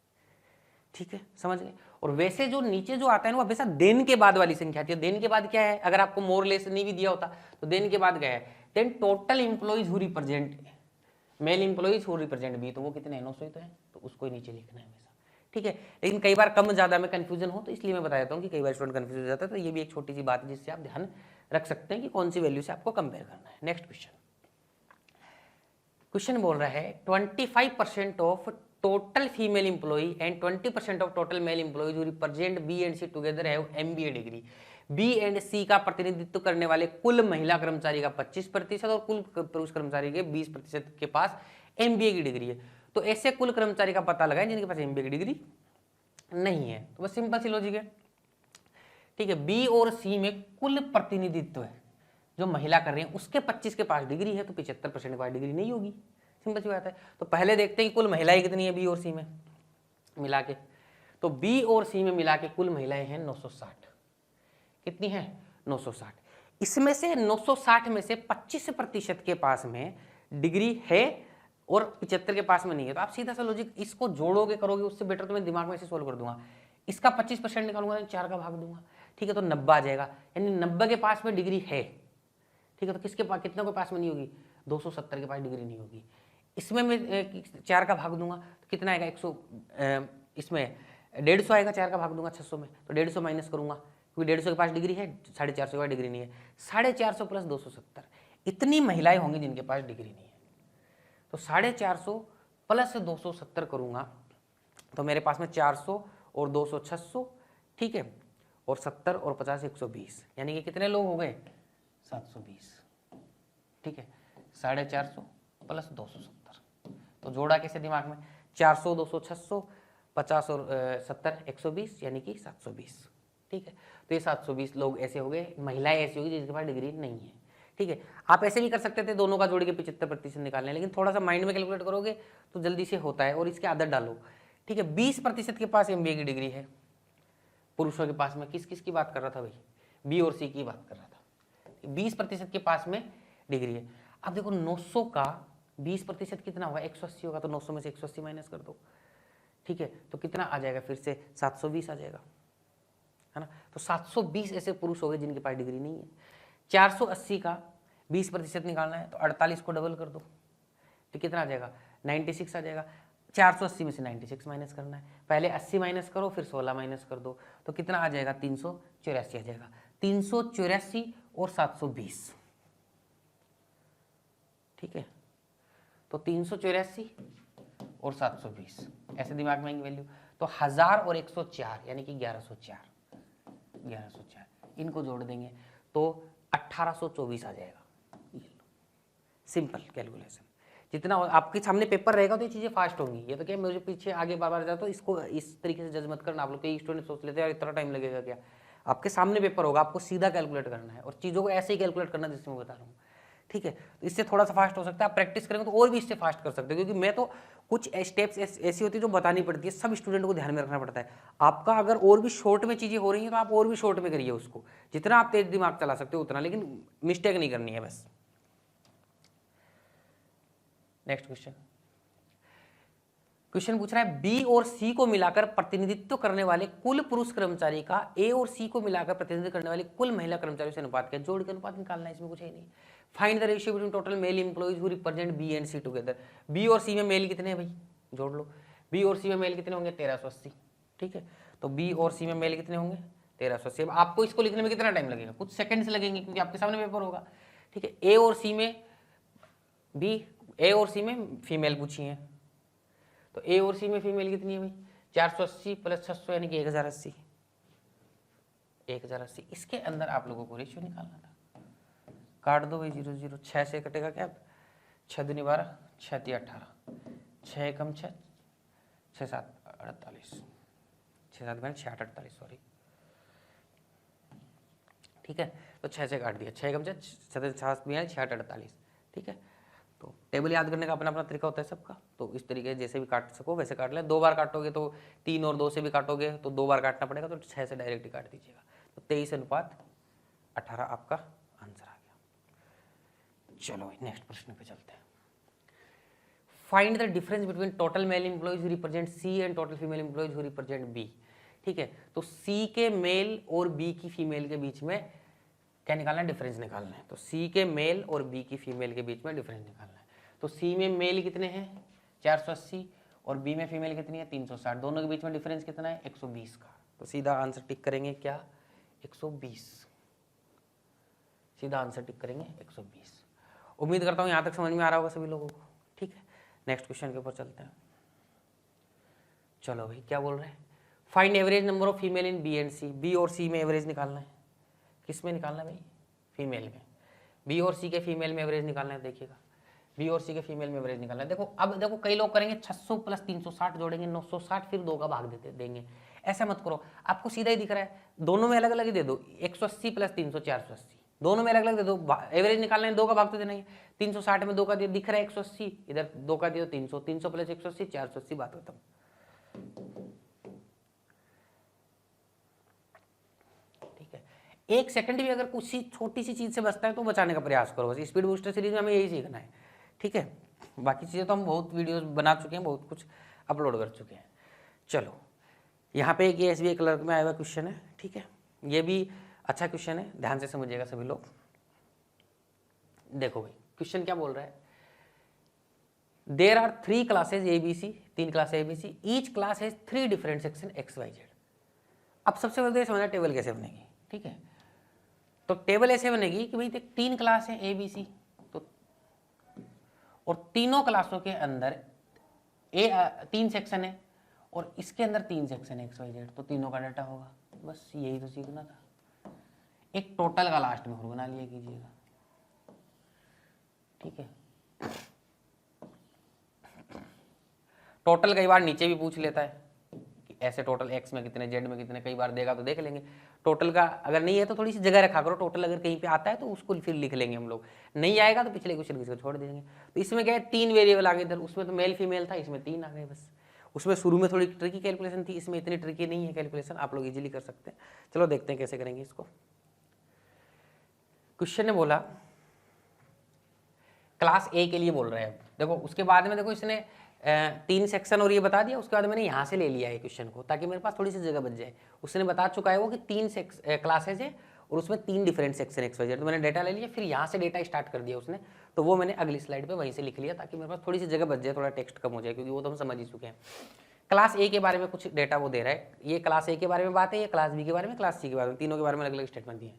S1: ठीक है, समझ गए। और वैसे जो नीचे जो आता है ना वो हमेशा देन के बाद वाली संख्या आती है। देन के बाद क्या है, अगर आपको मोर लेस नहीं भी दिया होता तो देन के बाद गया है, then total employees who represent male employees who represent B, तो वो कितने हैं, 900 ही तो है, तो उसको ही नीचे लिखना है हमेशा। ठीक है, लेकिन कई बार कम ज्यादा में कंफ्यूजन हो तो इसलिए मैं बता देता हूँ कि कई बार स्टूडेंट कंफ्यूज हो जाता है, तो ये भी एक छोटी सी बात है जिससे आप ध्यान रख सकते हैं कि कौन सी वैल्यू से आपको कंपेयर करना है। नेक्स्ट क्वेश्चन बोल रहा है 25% of total female employee and 20% of total male employees who represent B and C together have MBA degree. B and C का प्रतिनिधित्व करने वाले कुल महिला कर्मचारी का 25% और कुल पुरुष कर्मचारी के 20% के पास एमबीए की डिग्री है। तो ऐसे कुल कर्मचारी का पता लगाएं जिनके पास एमबीए की डिग्री नहीं है। तो बस सिंपल सी लॉजिक है। ठीक है, बी और सी में कुल प्रतिनिधित्व है, जो महिला कर रही है उसके 25 के पास डिग्री है, तो 75% के पास डिग्री नहीं होगी, सिंपल सी बात है। तो पहले देखते हैं कि कुल महिलाएं कितनी है बी और सी में मिला के। तो बी और सी में मिला के कुल महिलाएं हैं 960। कितनी है, 960। इसमें से 960 में से 25% के पास में डिग्री है और 75 के पास में नहीं है। तो आप सीधा सा लॉजिक इसको जोड़ोगे करोगे, उससे बेटर तो मैं दिमाग में से सोल्व कर दूंगा। इसका 25% निकालूंगा, 4 का भाग दूंगा। ठीक है, तो 90 आ जाएगा, यानी 90 के पास में डिग्री है। ठीक है, तो किसके पास, कितने के पास में नहीं होगी, 270 के पास डिग्री नहीं होगी। इसमें मैं 4 का भाग दूंगा तो कितना आएगा, 100, इसमें 150 आएगा, 4 का भाग दूंगा 600 में, तो 150 माइनस करूंगा क्योंकि 150 के पास डिग्री है, 450 के पास डिग्री नहीं है। 450 प्लस 270, इतनी महिलाएं होंगी जिनके पास डिग्री नहीं है। तो 450 प्लस 270 करूंगा तो मेरे पास में 400 और 200 600। ठीक है, और 70 और 50 120, यानी कि कितने लोग हो गए, 720। ठीक है, 450 प्लस 270, तो जोड़ा कैसे दिमाग में, 400 200 600, 50 और 70 120, यानी कि 720। ठीक है। तो ये 720 लोग ऐसे हो गए, महिलाएं ऐसी होगी जिनके पास डिग्री नहीं है, ठीक है। आप ऐसे भी कर सकते थे, दोनों का जोड़ के 75% निकालने, लेकिन थोड़ा सा माइंड में कैलकुलेट करोगे तो जल्दी से होता है, और इसकी आदत डालो, ठीक है। 20% के पास MBA की डिग्री है पुरुषों के पास में। किस किस की बात कर रहा था भाई? बी और सी की बात कर रहा था। 20% के पास में डिग्री है। अब देखो 900 का 20% कितना होगा? 180 होगा, तो 900 में से 180 माइनस कर दो, ठीक है। तो कितना आ जाएगा फिर से? 720 आ जाएगा, है ना। तो 720 ऐसे पुरुष हो गए जिनके पास डिग्री नहीं है। 480 का 20% निकालना है, तो 48 को डबल कर दो, तो कितना आ जाएगा? 96 आ जाएगा। 480 में से 96 माइनस करना है, पहले 80 माइनस करो, फिर 16 माइनस कर दो, तो कितना आ जाएगा? 384 आ जाएगा। 384 और 720, ठीक है। तो 384 और 720 ऐसे दिमाग में आएंगे वैल्यू, तो 1000 और 104 यानी कि 1104, 1104 इनको जोड़ देंगे तो 1824 आ जाएगा। Simple calculation. जितना आपके सामने पेपर रहेगा तो ये चीज़ें फास्ट होंगी। ये तो क्या मुझे पीछे आगे बार बार जाता, तो इसको इस तरीके से जज मत करना। आप लोग कई स्टूडेंट सोच लेते हैं यार इतना टाइम लगेगा क्या? आपके सामने पेपर होगा, आपको सीधा कैलकुलेट करना है, और चीज़ों को ऐसे ही कैलकुलेट करना जिससे मैं बता रहा हूँ, ठीक है। तो इससे थोड़ा सा फास्ट हो सकता है, आप प्रैक्टिस करेंगे तो और भी इससे फास्ट कर सकते हो, क्योंकि मैं तो कुछ स्टेप्स ऐसी होती है जो बतानी पड़ती है, सब स्टूडेंट को ध्यान में रखना पड़ता है। आपका अगर और भी शॉर्ट में चीज़ें हो रही हैं तो आप और भी शॉर्ट में करिए उसको, जितना आप तेज दिमाग चला सकते हो उतना, लेकिन मिस्टेक नहीं करनी है बस। नेक्स्ट क्वेश्चन पूछ रहा है बी और सी को मिलाकर प्रतिनिधित्व करने वाले कुल पुरुष कर्मचारी का ए और सी को मिलाकर प्रतिनिधित्व करने वाले कुल महिला कर्मचारियों से अनुपात क्या? जोड़ के अनुपात निकालना है, इसमें कुछ है नहीं। Find the ratio between total male employees who represent B and C together. B और सी में मेल कितने हैं भाई? जोड़ लो। बी और सी में मेल कितने होंगे? 1380, ठीक है। तो बी और सी में मेल कितने होंगे? 1380। अब आपको इसको लिखने में कितना टाइम लगेगा? कुछ सेकंड्स लगेंगे, क्योंकि आपके सामने पेपर होगा, ठीक है। ए और सी में फीमेल पूछी है, तो ए और सी में फीमेल कितनी है भाई? 480 प्लस 600 यानी कि 1080, 1080। इसके अंदर आप लोगों को रेशियो निकालना था। काट दो भाई 0 0, 6 से कटेगा क्या? 6 दूनी 12, 6 3 18, 6 कम 6, 6 7 48, 6 7 6 8 48, सॉरी, ठीक है। तो 6 से काट दिया, 6 कम 6 7 7 6 8 48, ठीक है। तो टेबल याद करने का अपना अपना तरीका होता है सबका, तो इस तरीके जैसे भी काट सको वैसे काट ले। 2 बार काटोगे तो 3 और 2 से भी काटोगे तो 2 बार काटना पड़ेगा, तो 6 से डायरेक्ट ही काट दीजिएगा। तो 23:18 आपका आंसर आ गया। चलो नेक्स्ट प्रश्न पे चलते हैं। Find the difference between total male employees who represent C and total female employees who represent B, ठीक है। तो सी के मेल और बी की फीमेल के बीच में क्या निकालना है? डिफरेंस निकालना है। तो सी के मेल और बी की फीमेल के बीच में डिफरेंस निकालना है। तो सी में मेल कितने हैं? 480, और बी में फीमेल कितनी है? 360। दोनों के बीच में डिफरेंस कितना है? 120 का। तो सीधा आंसर टिक करेंगे क्या? 120। सीधा आंसर टिक करेंगे 120। उम्मीद करता हूँ यहाँ तक समझ में आ रहा होगा सभी लोगों को, ठीक है। नेक्स्ट क्वेश्चन के ऊपर चलते हैं। चलो भाई क्या बोल रहे हैं? Find average number of female in B and C. B और सी में एवरेज निकालना है। किस में निकालना है भाई? फीमेल में। बी और सी के फीमेल में एवरेज निकालना है। देखिएगा बी और सी के फीमेल में एवरेज निकालना है। देखो अब देखो कई लोग करेंगे 600 प्लस 360 जोड़ेंगे 960, फिर 2 का भाग देंगे। ऐसा मत करो, आपको सीधा ही दिख रहा है, दोनों में अलग अलग ही दे दो। 180 प्लस 300 480, दोनों में अलग अलग दे दो। एवरेज निकालना है, 2 का भाग तो देना है। 360 में 2 का दिया, दिख रहा है 180, इधर 2 का दिया 300, 300 प्लस 180 480, बात खत्म। एक सेकंड भी अगर कुछ छोटी सी चीज से बचता है तो बचाने का प्रयास करो। बस स्पीड बूस्टर सीरीज में हमें यही सीखना है, ठीक है। बाकी चीज़ें तो हम बहुत वीडियोस बना चुके हैं, बहुत कुछ अपलोड कर चुके हैं। चलो यहाँ पे एक ये SBI क्लर्क में आया हुआ क्वेश्चन है, ठीक है। ये भी अच्छा क्वेश्चन है, ध्यान से समझिएगा सभी लोग। देखो भाई क्वेश्चन क्या बोल रहा है? There are 3 classes ABC, 3 class ABC, each class has 3 different section XYZ। अब सबसे पहले समझना टेबल कैसे बनेगी, ठीक है। तो टेबल ऐसे बनेगी कि भाई 3 क्लास है ABC, तो और तीनों क्लासों के अंदर 3 सेक्शन है, और इसके अंदर 3 सेक्शन है XYZ, तो तीनों का डाटा होगा। बस यही तो सीखना था। एक टोटल का लास्ट में बना लिया कीजिएगा, ठीक है। टोटल कई बार नीचे भी पूछ लेता है कि ऐसे टोटल एक्स में कितने, जेड में कितने, कई बार देगा तो देख लेंगे। टोटल का अगर नहीं है तो थोड़ी सी जगह रखा करो, टोटल अगर कहीं पे आता है तो उसको फिर लिख लेंगे हम लोग, नहीं आएगा तो पिछले क्वेश्चन किसको छोड़ देंगे। तो इसमें क्या है, 3 वेरिएबल आ गए इधर, उसमें तो मेल फीमेल था, इसमें 3 आ गए बस। उसमें शुरू में थोड़ी ट्रिकी कैलकुलेशन थी, इसमें इतनी ट्रिकी नहीं है कैलकुलेशन, आप लोग इजीली कर सकते हैं। चलो देखते हैं कैसे करेंगे इसको। क्वेश्चन ने बोला क्लास ए के लिए बोल रहे हैं, देखो उसके बाद में देखो इसने 3 सेक्शन और ये बता दिया, उसके बाद मैंने यहाँ से ले लिया है क्वेश्चन को ताकि मेरे पास थोड़ी सी जगह बच जाए। उसने बता चुका है वो कि 3 क्लासेज है और उसमें 3 different section X Y Z, तो मैंने डेटा ले लिया, फिर यहाँ से डेटा स्टार्ट कर दिया उसने, तो वो मैंने अगली स्लाइड पे वहीं से लिख लिया ताकि मेरे पास थोड़ी सी जगह बच जाए, थोड़ा टेक्स्ट कम हो जाए, क्योंकि वो तो हम समझ ही चुके हैं। क्लास ए के बारे में कुछ डेटा वो दे रहा है, ये क्लास ए के बारे में बात है, ये क्लास बी के बारे में, क्लास सी के बारे में, तीनों के बारे में अलग अलग स्टेटमेंट दिए।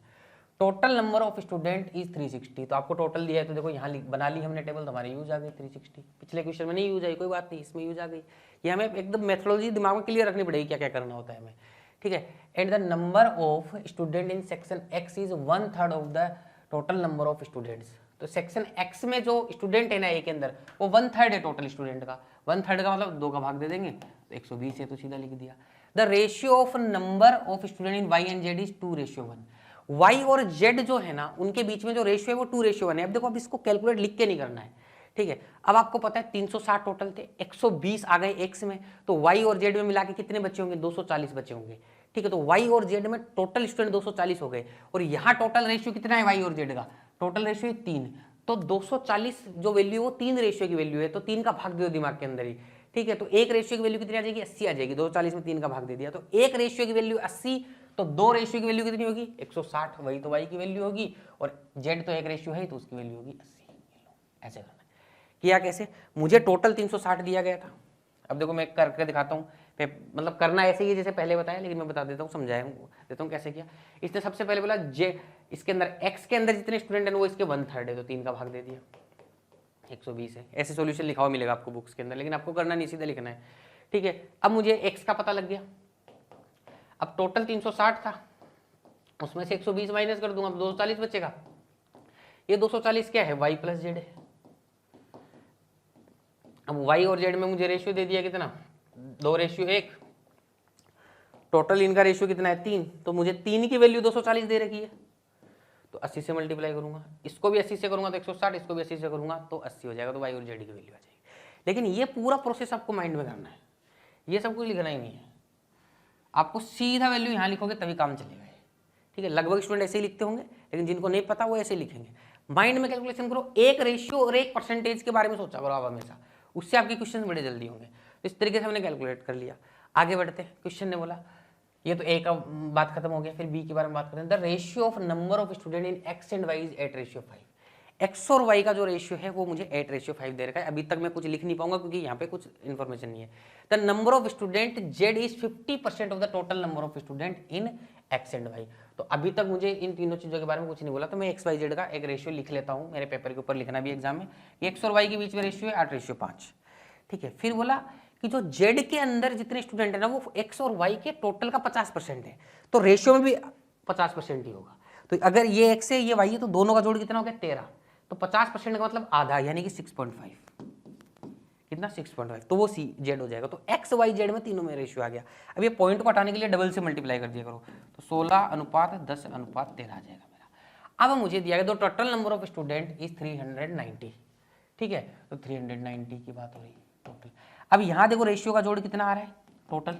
S1: Total number of student is 360, तो आपको टोटल दिया है तो देखो यहाँ बना ली हमने टेबल, तो हमारी यूज आ गई 360। पिछले क्वेश्चन में नहीं यूज आई, कोई बात नहीं, इसमें यूज आ गई। ये हमें एकदम मेथोडोलॉजी दिमाग में क्लियर रखनी पड़ेगी क्या क्या करना होता है हमें, ठीक है। And the number of student in section x is 1/3 of the total number of students, तो सेक्शन एक्स में जो स्टूडेंट है ना ए के अंदर, वो 1/3 है टोटल स्टूडेंट का। 1/3 का मतलब 2 का भाग दे देंगे, तो 120 है तो सीधा लिख दिया। The ratio of number of student in Y and Z is 2:1। Y और जेड जो है ना उनके बीच में जो रेशियो है वो 2:1 है। अब देखो अब इसको कैलकुलेट लिख के नहीं करना है, ठीक है। अब आपको पता है 360 टोटल थे, 120 आ गए एक्स में, तो वाई और जेड में मिला के कितने बच्चे होंगे, 240 बच्चे होंगे, ठीक है। तो वाई और जेड में टोटल स्टूडेंट 240 हो गए, और यहाँ टोटल रेशियो कितना है वाई और जेड का, टोटल रेशियो है 3, तो 240 जो वैल्यू है वो 3 रेशियो की वैल्यू है, तो 3 का भाग दे दो दिमाग के अंदर ही, ठीक है। तो एक रेशियो की वैल्यू कितनी आ जाएगी, 80 आ जाएगी, 240 में 3 का भाग दे दिया, तो एक रेशियो की वैल्यू 80, तो 2 रेशियो की वैल्यू कितनी होगी, 160, वही तो वाई की वैल्यू होगी, और जेड तो एक रेशियो है तो उसकी वैल्यू होगी 80। ऐसे करना किया कैसे, मुझे टोटल 360 दिया गया था। अब देखो मैं करके दिखाता हूँ, मतलब करना ऐसे ही है जैसे पहले बताया, लेकिन मैं बता देता हूँ, समझाया देता हूँ कैसे किया। इसने सबसे पहले बोला जे इसके अंदर एक्स के अंदर जितने स्टूडेंट हैं वो इसके 1/3 है, तो 3 का भाग दे दिया, 120 है। ऐसे सॉल्यूशन लिखा हुआ मिलेगा आपको बुक्स के अंदर, लेकिन आपको करना नहीं, सीधा लिखना है, ठीक है। अब मुझे एक्स का पता लग गया, अब टोटल 360 था, उसमें से 120 माइनस कर दूंगा, अब 240 बचेगा। ये 240 क्या है, वाई प्लस जेड है। अब वाई और जेड में मुझे रेशियो दे दिया कितना, 2:1, टोटल इनका रेशियो कितना है 3, तो मुझे 3 की वैल्यू 240 दे रखी है, तो 80 से मल्टीप्लाई करूंगा, इसको भी 80 से करूंगा तो 160, इसको भी 80 से करूंगा तो 80 हो जाएगा, तो वाई और जेड की वैल्यू आ जाएगी। लेकिन ये पूरा प्रोसेस आपको माइंड में करना है, ये सब कुछ लिखना ही नहीं है, आपको सीधा वैल्यू यहाँ लिखोगे तभी काम चलेगा, ठीक है। लगभग स्टूडेंट ऐसे ही लिखते होंगे, लेकिन जिनको नहीं पता वो ऐसे लिखेंगे। माइंड में कैलकुलेशन करो, एक रेशियो और एक परसेंटेज के बारे में सोचा करो आप हमेशा, उससे आपके क्वेश्चन बड़े जल्दी होंगे। तो इस तरीके से हमने कैलकुलेट कर लिया। आगे बढ़ते हैं, क्वेश्चन ने बोला, ये तो ए का बात खत्म हो गया, फिर बी के बारे में बात करते हैं। The ratio of number of student in X and Y is 8:5। X और वाई का जो रेशियो है वो मुझे 8:5 दे रखा है। अभी तक मैं कुछ लिख नहीं पाऊंगा क्योंकि यहाँ पे कुछ इन्फॉर्मेशन नहीं है। The number of student Z is 50% of the total number of student in X and Y. तो अभी तक मुझे इन तीनों चीजों के बारे में कुछ नहीं बोला, तो मैं एक्स वाई जेड का एक रेशियो लिख लेता हूँ, मेरे पेपर के ऊपर लिखना भी एग्जाम में। एक्स और वाई के बीच में रेशियो है 8:5, ठीक है। फिर बोला कि जो जेड के अंदर जितने स्टूडेंट है ना वो एक्स और वाई के टोटल का 50% है, तो रेशियो में भी 50% ही होगा। तो अगर ये एक्स है ये वाई है तो दोनों का जोड़ कितना हो गया 13, तो 50% का मतलब आधा, यानी कि 6.5, कितना 6.5, तो वो सी जेड हो जाएगा। तो एक्स वाई जेड में तीनों में रेशियो आ गया। अब ये पॉइंट को हटाने के लिए डबल से मल्टीप्लाई कर दिया करो, तो 16:10:13 आ जाएगा मेरा। अब मुझे दिया गया, तो total number of student is 390, ठीक है। तो 390 की बात हो रही है टोटल। अब यहाँ देखो रेशियो का जोड़ कितना आ रहा है, टोटल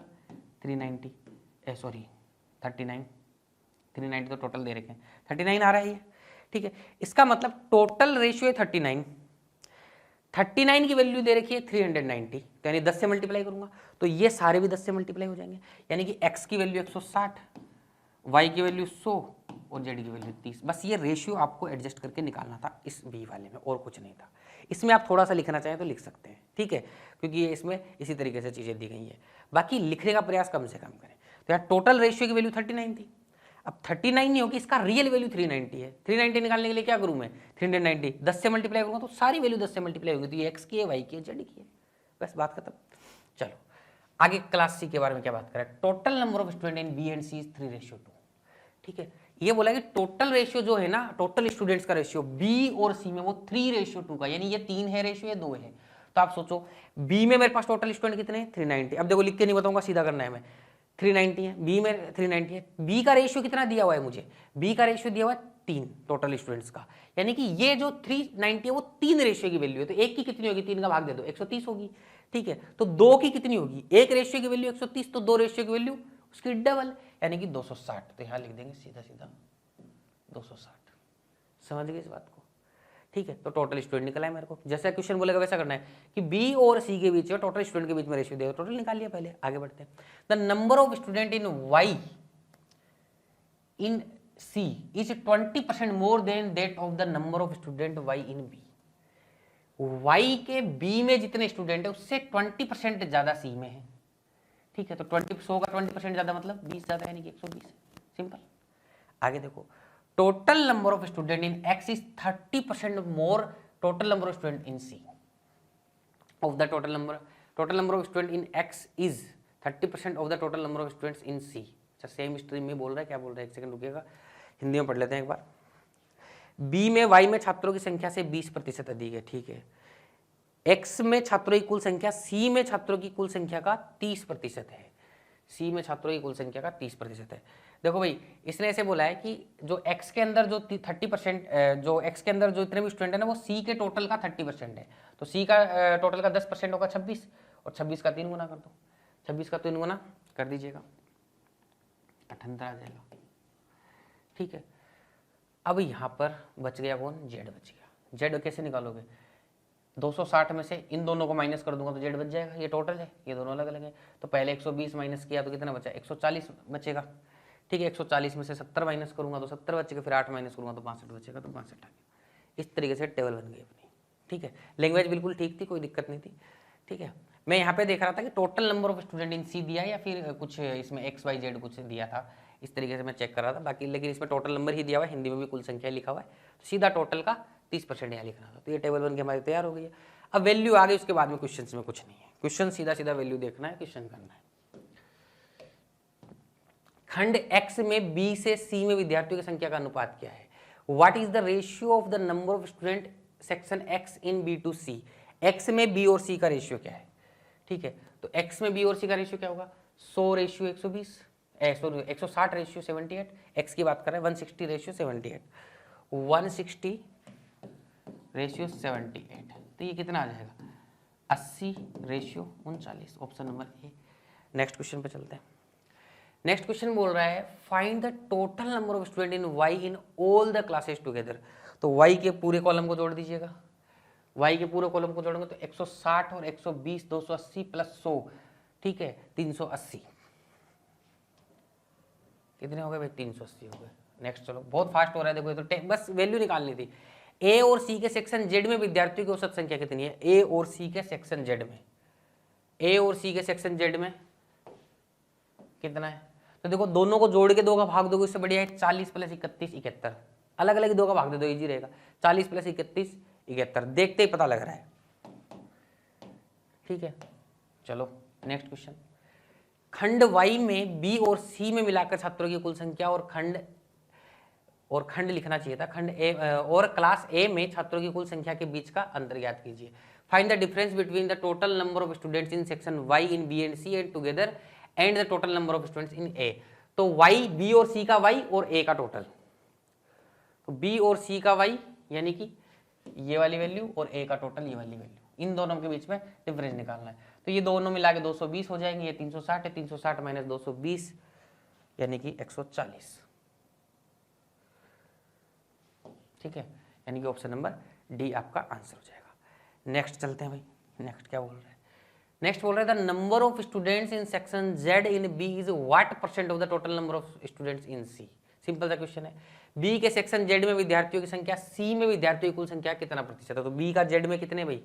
S1: 390, 390 तो टोटल दे रखे हैं, 39 आ रहा है ये, ठीक है। इसका मतलब टोटल रेशियो है 39 की वैल्यू दे रखी है 390, तो यानी 10 से मल्टीप्लाई करूंगा तो ये सारे भी 10 से मल्टीप्लाई हो जाएंगे, यानी कि x की वैल्यू 160, y की वैल्यू 100 और z की वैल्यू 30। बस ये रेशियो आपको एडजस्ट करके निकालना था इस b वाले में, और कुछ नहीं था। इसमें आप थोड़ा सा लिखना चाहें तो लिख सकते हैं, ठीक है, क्योंकि ये इसमें इसी तरीके से चीज़ें दी गई हैं। बाकी लिखने का प्रयास कम से कम करें। तो यहाँ टोटल रेशियो की वैल्यू 39 थी, अब 39 नहीं होगी, इसका रियल वैल्यू 390 है। 390 निकालने के लिए क्या करूँ मैं, 390 10 से मल्टीप्लाई करूँगा तो सारी वैल्यू 10 से मल्टीप्लाई होगी, तो ये एक्स की है, वाई की है, जेड की है, बस बात खत्म। चलो आगे क्लास सी के बारे में क्या बात करें। Total number of student in B and C is 3:2, ठीक है। ये बोला कि टोटल रेशियो जो है ना, टोटल स्टूडेंट्स का रेशियो बी और सी में वो 3:2 का, यानी ये 3 है रेशियो, ये 2 है, तो आप सोचो बी में मेरे पास टोटल स्टूडेंट कितने हैं 390। अब देखो लिख के नहीं बताऊंगा, सीधा करना है मैं। 390 है, बी में 390 है। बी का रेशियो कितना दिया हुआ है मुझे, बी का रेशियो दिया हुआ है 3 टोटल स्टूडेंट्स का, यानी कि ये जो 390 है वो 3 रेशियो की वैल्यू है। तो एक की कितनी होगी, 3 का भाग दे दो 130 होगी, ठीक है। तो 2 की कितनी होगी, एक रेशियो की वैल्यू 130, तो 2 रेशियो की वैल्यू उसकी डबल, यानी कि 260। तो यहाँ लिख देंगे सीधा सीधा 260। समझ गए इस बात को, ठीक है। तो टोटल स्टूडेंट निकला है मेरे को, जैसा क्वेश्चन बोलेगा वैसा करना है कि बी और सी के बीच में टोटल स्टूडेंट के बीच में रेशियो देगा, टोटल निकाल लिया। पहले आगे बढ़ते हैं। The number of student in Y in C is 20% more than that of the number of student Y in B. Y के बी में जितने स्टूडेंट है उससे 20% ज्यादा सी में है, ठीक है। तो 100 का 20% ज्यादा मतलब 20 ज्यादा, यानी कि 120 है। सिंपल। आगे देखो, total number of student in X is 30% more total number of student in C of the total number of student in X is 30% of the total number of students in C. अच्छा, सेम स्ट्रीम में बोल रहा है, क्या बोल रहा है, एक सेकंड रुकिएगा, हिंदी में पढ़ लेते हैं एक बार। बी में वाई में छात्रों की संख्या से 20% अधिक है, ठीक है। एक्स में छात्रों की कुल संख्या सी में छात्रों की कुल संख्या का 30% है, सी में छात्रों की कुल संख्या का 30% है। देखो भाई, इसने ऐसे बोला है कि जो एक्स के अंदर जो 30%, जो एक्स के अंदर जो इतने भी स्टूडेंट है ना वो सी के टोटल का 30% है। तो सी का टोटल का 10% होगा 26, और 26 का 3 गुना कर दो, 26 का 3 गुना कर दीजिएगा, 78 आ जाएगा, ठीक है। अब यहाँ पर बच गया कौन, जेड बच गया। जेड कैसे निकालोगे, 260 में से इन दोनों को माइनस कर दूंगा तो जेड बच जाएगा। ये टोटल है, ये दोनों अलग अलग है। तो पहले 120 माइनस किया तो कितना बचा, 140 बचेगा, ठीक है। 140 में से 70 माइनस करूंगा तो 70 बचेगा, फिर 8 माइनस करूंगा तो 62 बचेगा, तो 62 आ गया। इस तरीके से टेबल बन गई अपनी, ठीक है। लैंग्वेज बिल्कुल ठीक थी, कोई दिक्कत नहीं थी, ठीक है। मैं यहाँ पे देख रहा था कि total number of student in C दिया या फिर कुछ इसमें XYZ कुछ दिया था, इस तरीके से मैं चेक कर रहा था बाकी, लेकिन इसमें टोटल नंबर ही दिया हुआ है, हिंदी में भी कुल संख्या लिखा हुआ है, तो सीधा टोटल का 30% यहाँ लिखना था। तो ये टेबल बन के हमारी तैयार हो गई है। अब वैल्यू आ गई, उसके बाद में क्वेश्चन में कुछ नहीं है, क्वेश्चन सीधा सीधा वैल्यू देखना है, क्वेश्चन करना है। खंड X में B से C में विद्यार्थियों की संख्या का अनुपात क्या है। What is the ratio of the number of student section X in B to C। X में B और C का रेशियो क्या है, ठीक है। तो X में B और C का रेशियो क्या होगा, 100 रेशियो 120, 160 रेशियो 78, X की बात कर रहे हैं 160 रेशियो 78, 160 रेशियो 78, तो ये कितना आ जाएगा 80 ratio 39, option number A. Next question पे चलते हैं। नेक्स्ट क्वेश्चन बोल रहा है find the total number of student in Y in all the classes together. तो वाई के पूरे कॉलम को जोड़ दीजिएगा, वाई के पूरे कॉलम को जोड़ेंगे तो 160 और 120, 280 प्लस 100, ठीक है, 380। कितने हो गए भाई, 380 हो गए। नेक्स्ट चलो, बहुत फास्ट हो रहा है, देखो ये तो बस वैल्यू निकालनी थी। ए और सी के सेक्शन जेड में विद्यार्थियों की औसत संख्या कितनी है, ए और सी के सेक्शन जेड में, ए और सी के सेक्शन जेड में कितना है। तो देखो दोनों को जोड़ के 2 का भाग दोगे, इससे बढ़िया है 40 प्लस 31 71, अलग अलग 2 का भाग दे दो, इजी रहेगा। 40 प्लस 31 71, देखते ही पता लग रहा है, ठीक है। चलो नेक्स्ट क्वेश्चन। खंड वाई में बी और सी में मिलाकर छात्रों की कुल संख्या और खंड लिखना चाहिए था, खंड ए और क्लास ए में छात्रों की कुल संख्या के बीच का अंतर ज्ञात कीजिए। Find the difference between the total number of students in section Y in B and C and together and the total number of students in A. तो वाई, बी और सी का वाई और ए का टोटल, तो बी और सी का वाई यानी कि ये वाली वैल्यू और ए का टोटल ये वाली वैल्यू, इन दोनों के बीच में डिफरेंस निकालना है। तो ये दोनों मिला के 220 हो जाएंगे, ये 360 है, 360 माइनस 220 यानी कि 140, ठीक है, यानी कि ऑप्शन नंबर डी आपका आंसर हो जाएगा। नेक्स्ट चलते हैं भाई, नेक्स्ट क्या बोल रहे हैं। नेक्स्ट बोल रहे थे number of students in section Z in B is what percent of the total number of students in C. Simple सा क्वेश्चन है, बी के सेक्शन जेड में विद्यार्थियों की संख्या सी में विद्यार्थियों की कुल संख्या कितना प्रतिशत है। तो बी का जेड में कितने भाई,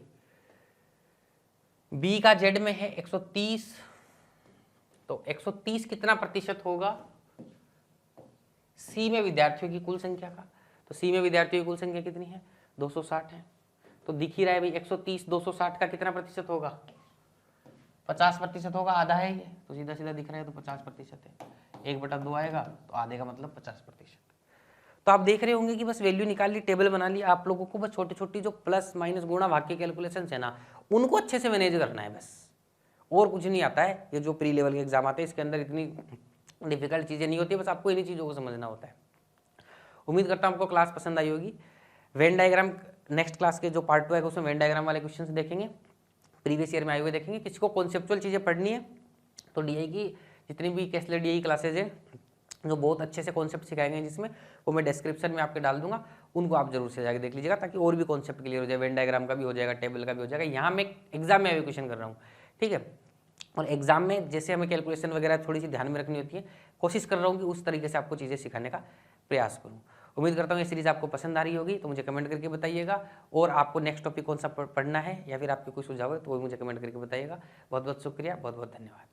S1: बी का जेड में है 130, तो 130 कितना प्रतिशत होगा सी में विद्यार्थियों की कुल संख्या का। तो सी में विद्यार्थियों की कुल संख्या कितनी है 260 है, तो दिख ही रहा है भाई 130 260 का कितना प्रतिशत होगा 50% होगा, आधा है ये, तो सीधा सीधा दिख रहा है, तो 50% है, 1/2 आएगा, तो आधे का मतलब 50%। तो आप देख रहे होंगे कि बस वैल्यू निकाल ली, टेबल बना ली, आप लोगों को बस छोटी छोटी जो प्लस माइनस गुणा भाग के कैलकुलेशन है ना उनको अच्छे से मैनेज करना है बस, और कुछ नहीं आता है। ये जो प्री लेवल के एग्जाम आते हैं इसके अंदर इतनी डिफिकल्ट चीज़ें नहीं होती, बस आपको इन्हीं चीज़ों को समझना होता है। उम्मीद करता हूँ आपको क्लास पसंद आई होगी। वेन डायग्राम नेक्स्ट क्लास के जो पार्ट 2 है उसमें वेन डायग्राम वाले क्वेश्चन देखेंगे, प्रीवियस ईयर में आए हुए देखेंगे। किसी को कॉन्सेप्चुअल चीज़ें पढ़नी है तो डीआई की जितनी भी कैसलेट डीआई क्लासेज है जो बहुत अच्छे से कॉन्सेप्ट सिखाएंगे, जिसमें वो मैं डिस्क्रिप्शन में आपके डाल दूंगा, उनको आप जरूर से जाकर देख लीजिएगा, ताकि और भी कॉन्सेप्ट क्लियर हो जाए। वेन डायग्राम का भी हो जाएगा, टेबल का भी हो जाएगा। यहाँ मैं एग्जाम में क्वेश्चन कर रहा हूँ, ठीक है। और एग्जाम में जैसे हमें कैलकुलेशन वगैरह थोड़ी सी ध्यान में रखनी होती है, कोशिश कर रहा हूँ कि उस तरीके से आपको चीज़ें सिखाने का प्रयास करूँ। उम्मीद करता हूँ ये सीरीज़ आपको पसंद आ रही होगी, तो मुझे कमेंट करके बताइएगा। और आपको नेक्स्ट टॉपिक कौन सा पढ़ना है या फिर आपके कोई सुझाव है तो वो मुझे कमेंट करके बताइएगा। बहुत बहुत शुक्रिया, बहुत बहुत धन्यवाद।